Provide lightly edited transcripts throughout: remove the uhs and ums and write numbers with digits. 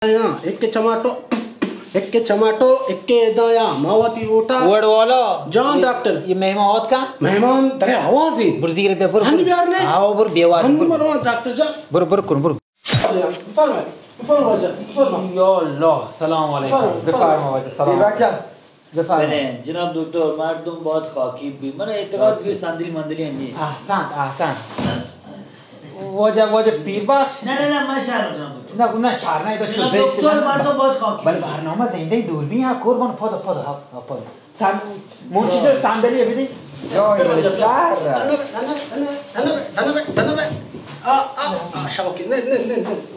एक चमाटो एक दाया मावती ओटा वर्ड वाला जान डॉक्टर ये मेहमान का मेहमान तेरे आवाज ही बुरजीर पे बुर हन बिहार ने आओ बुर बेवा हन मरवा डॉक्टर जा बुर बुर कुन बुर फरमा या अल्लाह सलाम अलैकुम गफार मवाज सलाम गफार मैंने जनाब डॉक्टर मर्दम बहुत खाकी भी मैंने इतकाद भी सांदली मंदली हैं ahsan वजह पीर बख्श ना माशाअल्लाह जनाब ना गुना शारना इधर चुजे डॉक्टर मर्दम बहुत खाकी बल बारनामा जिंदगी दूर भी यहाँ कुर्बान फद अपन सान मुंशी जो सांदली अभी नहीं यो शार शौकी ने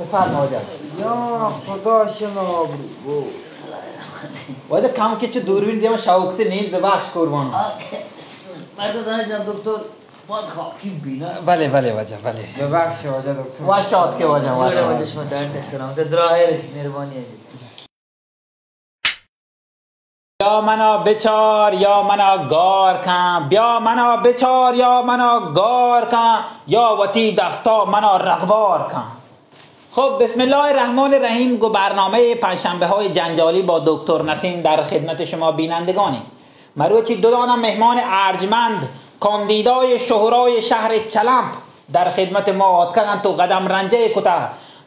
गफार मवाज या खुदा शमा वो वजह काम के चु दूरबीन दिया शौक से नींद बख्श कुर्बान मर्द जाने जनाब डॉक्टर बहुत खाकी भी ना भले वजह भले बबाक से वजह डॉक्टर वाशात के वजह वजह शमा डांट सलाम ते द्राहिर मेहरबानी है या मना बेचार या मना गौर खां ब्या मना बेचार या मना गौर खां या वती दस्ता मना रगबार खां خب بسم الله الرحمن الرحیم گو برنامه پنجشنبه های جنجالی با دکتر نسیم در خدمت شما بینندگانی مروچی دو دانه مهمان ارجمند کاندیدای شهرای شهر چلمپ در خدمت ما آتکن تو قدم رنجه کتا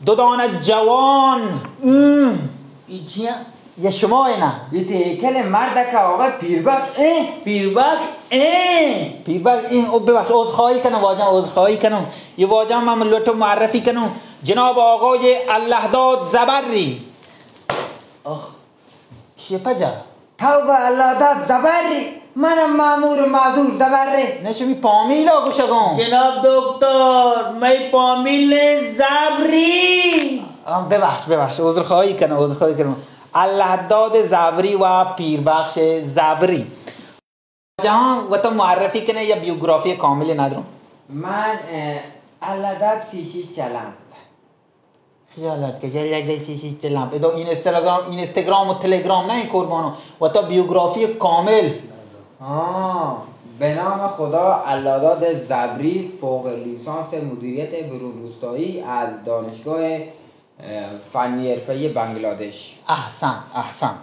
دو دانه جوان ایچیا یه شما اینا یہ کل مرد کا آقا پیربخش پیربخش پیربخش این او ببخش عذرخواهی کنم واجم عذرخواهی کنم یه واجم من لطف معرفی کنم جناب آقای اللهداد زبری آخ شپجا توبه الله داد زبری منم مامور معذور زبری نشمی پامیلا گوشگم جناب دکتر می فامیل زبری ببخش عذرخواهی کنم اللهداد زبری و پیربخش زبری جهان و تو معرفی کنه یا بیوگرافی کامل ندارم من الله داد 36 چلم خیالت که یه چیزی چلم ادو اینستاگرام و تلگرام نه این قربانو و تا بیوگرافی کامل به نام خدا اللهداد زبری فوق لیسانس مدیریت برون روستایی از دانشگاه فنی حرفه‌ای بنگلادش احسن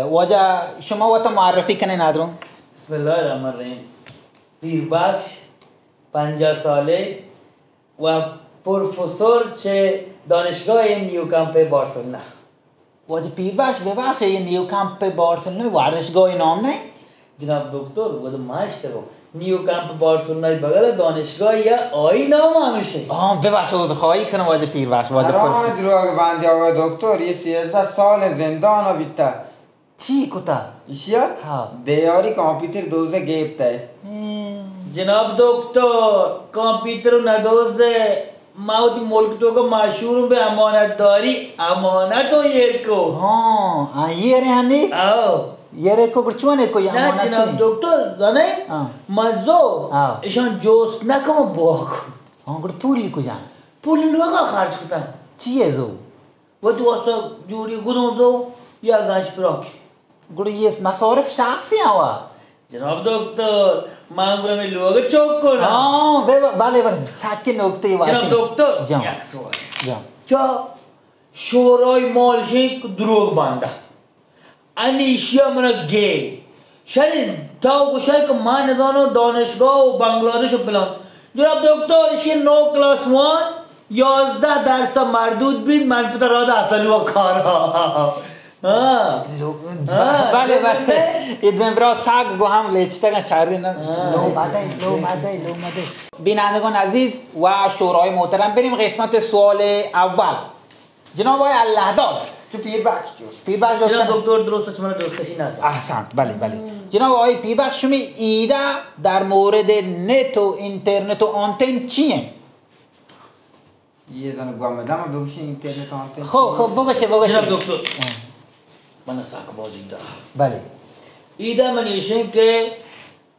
واجه شما و تا معرفی کنه ندارم بسم الله الرحمن الرحیم پیربخش 50 ساله و پروفسور چه دانشگاه نیوکامپ بارسلونا واجه پیربخش ببخش یه نیوکامپ بارسلونا ورزشگاه نام نه جناب دکتر وہ تو ماشته رو نیوکامپ بارسلونا بغل دانشگاه یا آی نام همیشه ببخش عذرخواهی کنم واجه پیربخش واجه حرام دروغ بندی آقا دکتر یه 13 سال زندان بیتا چی کتا ایشیا دیاری کامپیوتر دوزه گیبته جناب دکتر کامپیوتر ندوزه ماوتی ملک تو کا مشهور به امانت داری امانت و یکو یہ رہے ہنی آو یہ رہے کو برچوانے کو نه جناب دکتر دانه مزو ایشان جوست نکم باکو گر پولی کجا پول لوگا خرج کتا چیه زو و دوستا جوری گدون دو یا گنج پراک گر یہ مصارف شخصی ہوا جناب دکتر من برم لوگا چوک کنم بله سکه نکته واشی جناب دکتر یک سوال چا شورای مالشین دروغ بنده انیشیا منو گی شرین تاو گوشای که من ندانو دانشگاه و بنگلادش و بلان جناب دکتر ایشی 9 کلاس 1 11 درس مردود بید من پتا راد اصلی و کارا بله ادوین برا سگ گو هم لیچتا کن شهری نه لو مده بینندگان عزیز و شورای محترم بریم قسمت سوال اول جناب آقای اللهداد تو پیربخش جوست جناب دکتر درست چمانه درست کشی نزد احسنت بله جناب آقای پیربخش شما ایده در مورد نت و اینترنت و آنتن چیه؟ یه زن گامدم بگوشه اینترنت و آنتن خب بگوشه جناب دکتر من ساک بازی دارم بله ایده من ایشن که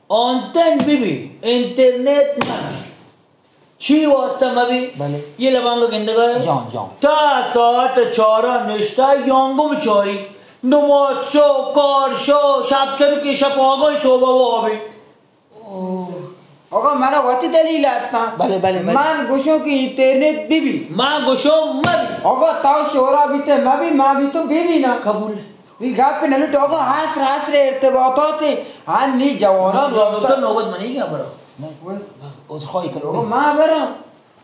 آنتن بی اینترنت نه چی واسطه مبی؟ بله یه لبانگا گندگاه جان تا ساعت 4 نشته یانگو بچاری نماز شو کار شو شب چرو که شب آقای صبح و آبی آقا من وقتی دلیل هستم. بله. من گوشم که اینترنت ببین. من گوشم مبی. آقا تا شورا بیته مبی ما بی تو ببینم. قبول. این گپ نلوت آقا حصر ارتباطات هنی جوانان دکتر نوبت منی کیا برو. عذرخواهی آقا کنم. ما برم.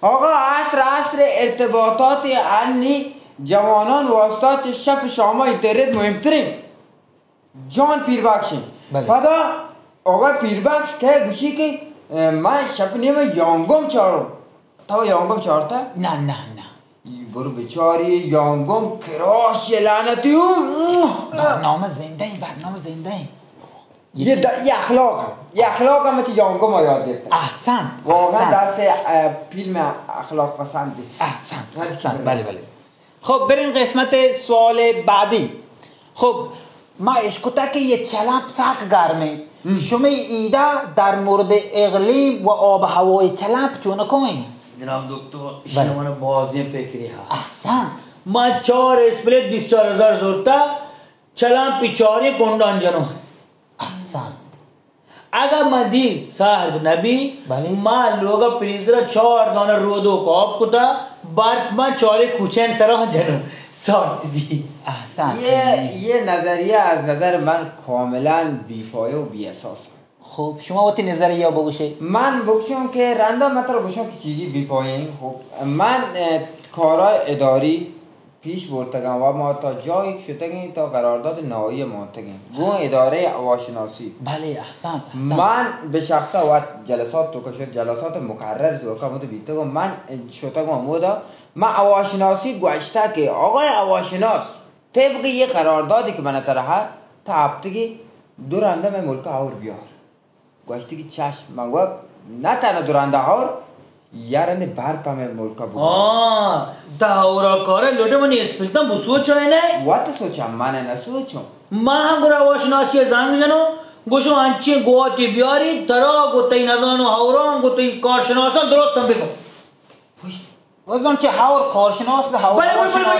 آقا حصر ارتباطات هنی جوانان واسطات شب شام اینترنت مهمترین. جان پیربخشیم. بله. پدا آقا پیربخش که گوشی که من شب نیم یانگم چارم. تا یانگم چارتا؟ نه برو بچاری یانگم کراش لعنتی برنامه زنده یه اخلاق هم چه یانگم ها یاد گرفتم. احسن واقعا درس فیلم اخلاق پسندی. احسن بله. خب بریم قسمت سوال بعدی. خب ما اشکتا که یه چلپ سخت گرمه. شما ایده در مورد اقلیم و آب هوای چلپ چونه کنین؟ جناب دکتر شما بازی فکری ها. احسن. ما 4 اسپلیت 24000 زورتا چلام پیچاری کندان جنو. احسن. اگر من دی سرد نبی بله. ما لوگا پریزر 4 دانه رودو کاب کتا بعد ما 4 کوچن سرا جنو سارت بی. احسن. یه نظریه از نظر من کاملا بی‌پایه و بی‌اساس. خب شما وقتی نظریه بگوشه. من بگوشم که رندا مطلب بگوشم که چیزی بی‌پایه. خب من کارهای اداری پیش برتگم و ما تا جایی که شدگیم تا قرارداد نهایی مانتگیم گون اداره هواشناسی. بله احسن. من به شخصا وقت جلسات تو که شد جلسات مقرر تو که متو بیتگم من شدگم مودا من هواشناسی گوشته که آقای هواشناس طبق یه قراردادی که من طرحه تا هفتگی دورنده من ملک آور بیار گوشته که چشم من گفت نه تنها دورنده آور یارنده برپا من ملکا بگو داورا کاره لوده منی اسپلتم بسو چای نه وقت سوچم من نسوچم ما هم گرا واشناسی زنگ جنو گوشو انچی گواتی بیاری ترا گوتی ندانو هوران گوتی کارشناسان درستم بگو وزن که هاور کارشناس هاور بله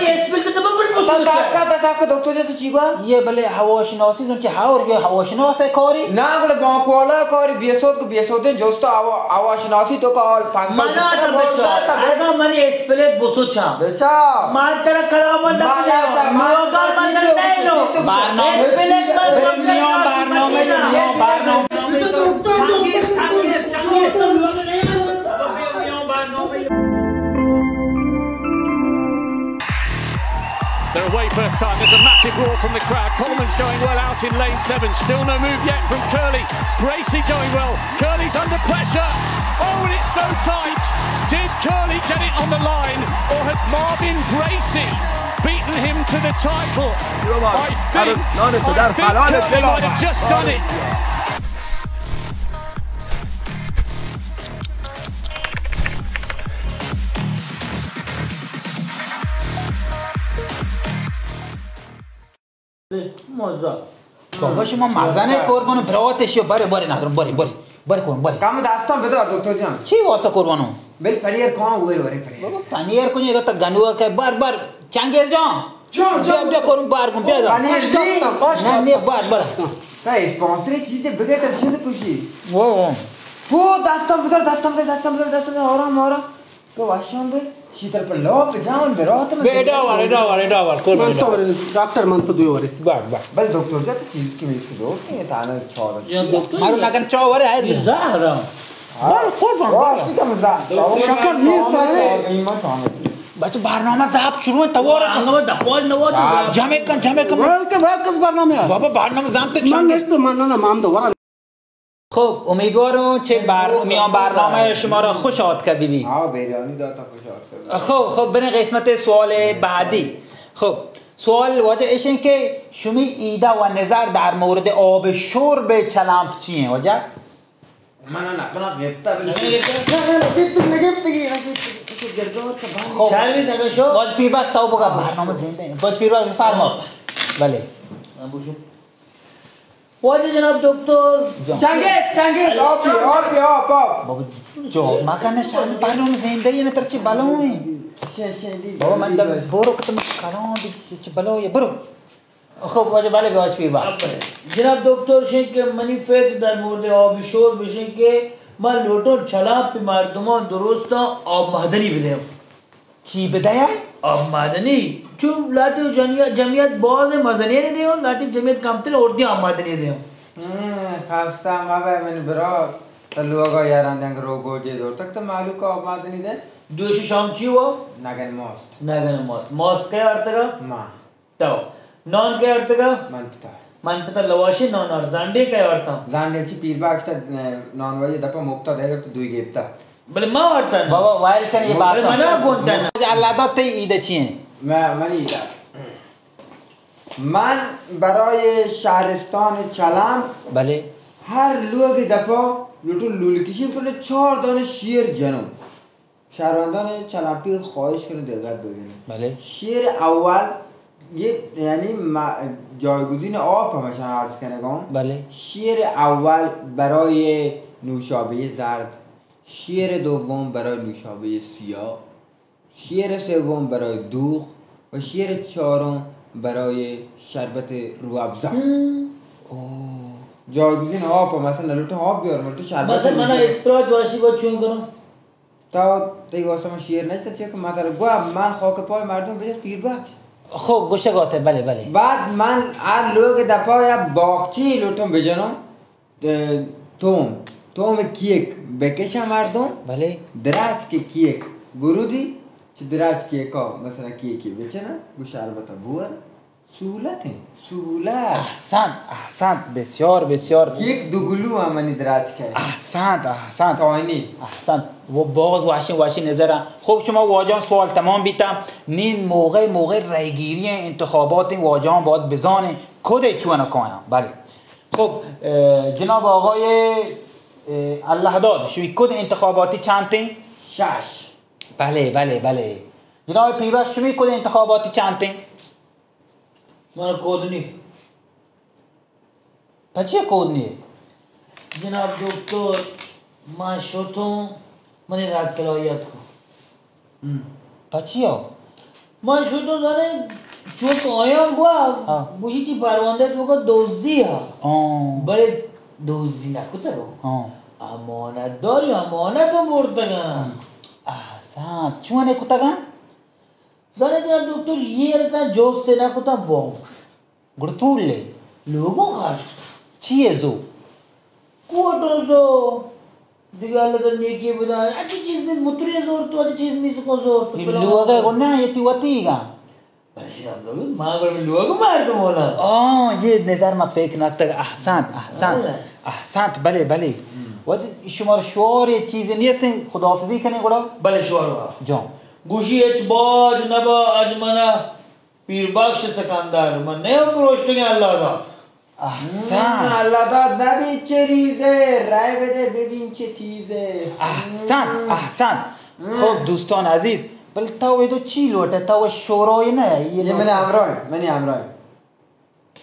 اسپلت تا دکتر تو چی گفت یه بله هواشناسی زن که هاور یا هواشناس کاری نه بله بانک والا کاری بیسود کو بیسوده جوستا هواشناسی تو کال پنگ منا تا بچا اگه منی اسپلت بسو چا بچا ما تر کلام They're away first time. There's a massive roar from the crowd. Coleman's going well out in lane 7. Still no move yet from Curley. Bracey going well. Curley's under pressure. Oh, and it's so tight. Did Curley get it on the line, or has Marvin Bracey beaten him to the title? I think Curley might have just done it. مزه بابا شما مزنه قربانو براتش یا بره ندارم بره کن بره کام دستان بدار دکتر جان چی واسه قربانو بل پنیر کام وره پنیر بابا پنیر کنی تا گنوا که بر چنگیز جان بیا کن بار کن بیا پنیر نه نه بار تا اسپانسر چیزی بگه تا شده کشی وا دستان بدار آرام تو واشان به شیتر پر لوپ جان برات من بیدا قربان डॉक्टर मन तो दुई वरे بار بل دکتر جان چیز کی میسکو دو که تانا چهار مارو نگن چاوره هست زهرا قربان چی کم شکر نیست ایمان فهمید بچه برنامه داب شروع تواره انگام دپول نواد جمع کن के बाद कब برنامه بابا برنامه زامت من چند نشت من نه مام دو خب امیدوارم چه برنامه شما را خوش آمد که بیبی ها بیرانی داتا خوش آمد خب برین قسمت سوال بعدی خب سوال واجه ایشن که شما ایده و نظر در مورد آب شرب چلمپ چیه واجه؟ من نه گفته خب شرمی نگشو باج پیربخش تاو بگا برنامه زنده باج پیربخش بفرما بله واجه جناب دکتر چنگیز آب بابا جو مکان شان برنامه زنده یه نتر چی بلوی بابا من در برو کتم کاران چی بلوی برو خب واجه بله باج پیربخش جناب دکتر شین که منی فکر در مورد آب شور بشین که من لوٹو چلا پی مردمان درست آب معدنی بدهم. چی بدهی؟ آب معدنی چون لاتی جمعیت باز مزنی ندیم لاتی جمعیت کمتر اردی آب معدنی دیم. خواستم آبه من برای تلوگا یاران دنگ رو گوجه دور تک تو معلوم که آب معدنی ده دوش شام چی و؟ نگن ماست ماست که ارتگا؟ ما تاو نان که ارتگا؟ من پتا لواشی نان ار زنده که ارتم زنده چی پیر باکتا نانوایی دپا مکتا ده گفت دوی گیبتا بله ما ارتن بابا وایل کن یه بات منا گونتن الله داد تی ایده چیه؟ من ایده من برای شهرستان چلم بله هر لوگ دفعه لوتو لولکشی کنه 4 دانه شیر جنوب شهروندان چلمپی خواهش کنه دقت بگیرید بله شیر اول یعنی جایگزین آب همشان عرض کنگم بله شیر اول برای نوشابه زرد شیر دوم برای نوشابه سیاه شیر سوم برای دوغ و شیر چهارم برای شربت روابزه جایگزین آب مثلا لوٹو آب بیار تو شربت مثلا من اسپرایت واشی با چون کنم تا تی واسه من شیر نشته چه که من خاک پای مردم بجاست پیر بخش خب گوشه گاته بله بعد من هر لوگ دفعه یا باغچی لوٹم بجنم توم کیک بکشم مردم بله دراز که کیک برودی چه دراز کیکا مثلا کیکی بچنم گوشه البته بور سهولت احسنت بسیار کیک دوگلو همانی دراز که احسنت آینی احسنت و باز واشی نظرم خب شما واجان سوال تمام بیتم نین موقع رایگیری انتخابات واجان باید بزانه کد چونه کنم بله خب جناب آقای الله داد شوی کد انتخاباتی چند تین؟ 6 بله جناب پیوست شوی کد انتخاباتی چند تین؟ من کود نیست پچیه کد نیه؟ جناب دکتر من شدم من رد صلاحیت کو پچیه؟ من شدم داره چون آیام گوه گوشی تی پرونده تو که دوزی ها بله دوزی نکوته رو امانت داری امانت هم بردگن احسنت چونه کتگن؟ زنه جناب دکتر یه رتن جوسته نکوتا بام گوڑ پول لی لوگو خرج کتا چیه زو؟ کوٹو زو دیگه اللہ در نیکی بدا اچھی چیز میں مطری زور تو اچھی چیز میں سکو زور تو لوگا گوڑنا یہ تیواتی گا بلشی جناب زبیر ماں گوڑ میں لوگو مردم ہونا یہ نظر ما فکر نکتا احسنت بله وقتی شما شعار چیزی نیستین خداحافظی کنی گوڑا؟ بله شعار با جان گوشی اچ باج نبا اجمنا پیر بخش سکندر من نیم پروشتنی اللہ دا احسن الله داد نبین چه ریزه رای بده ببین چه تیزه احسن خب دوستان عزیز بل تو ایدو چی لوٹه تو شورای نه یه منی امرای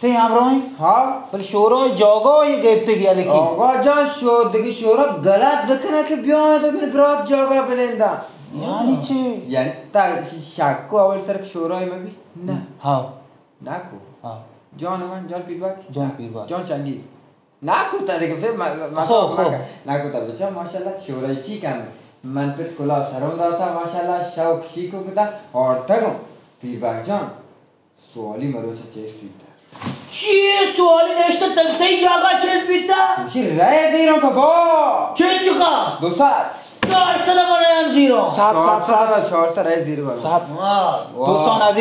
تی امرای؟ ها بل شورای جاگای گیبته گیا لکی آقا جان دیگه شورا غلط بکنه که بیانه تو بینه برات جاگا بلنده یعنی چی؟ یعنی تا شکو اول سرک شورای مبی؟ نه ها نکو جان من جان پیربک جان چنگیز نکو تا دیگه خب نکو تا بچه ماشالله شورای چی کم من پت کلا سرم داتا ماشالله شوک شیکو کتا آرتگم پیربک جان سوالی مروچه چیز پیتا چیه سوالی نشته تکتی جاگا چیز بیتا؟ چی رای دیرم بابا چه چکا؟ 200 400 برایم زیرو صاحب 400 رای زیرو بابا صاحب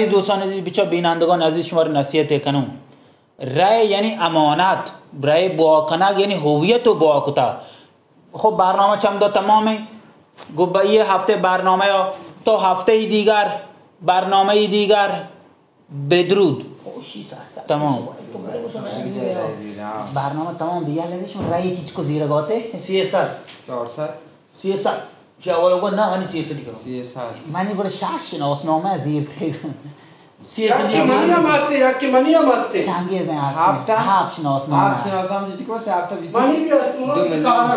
دوستان عزیز بچه بینندگان عزیز شما رو نصیحت کنم رای یعنی امانت رای باکنگ یعنی هویت و باکتا خب برنامه چم دا تمامه گو یه هفته برنامه تا هفته دیگر برنامه دیگر بدرود تمام برنامه تمام بیه لگیشون رای چیز کو زیر گاته 400 چه اول اگه نه هنی 300 دیگه 300 منی گوڑه شاش شناسنامه زیر تیگ 300 دیگه منی هم هسته چنگی ازن هسته هفت شناسنامه چی که واسه هفته بیتون منی بیاست 2 میلیون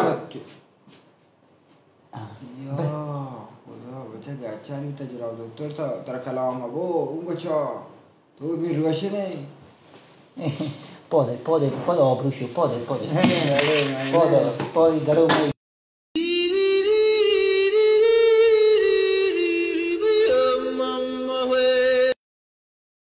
بچه گرچه میتا جراب دکتر تا کلام ابو اونگو چا تو بی روشنه پاده آبروشو پاده درو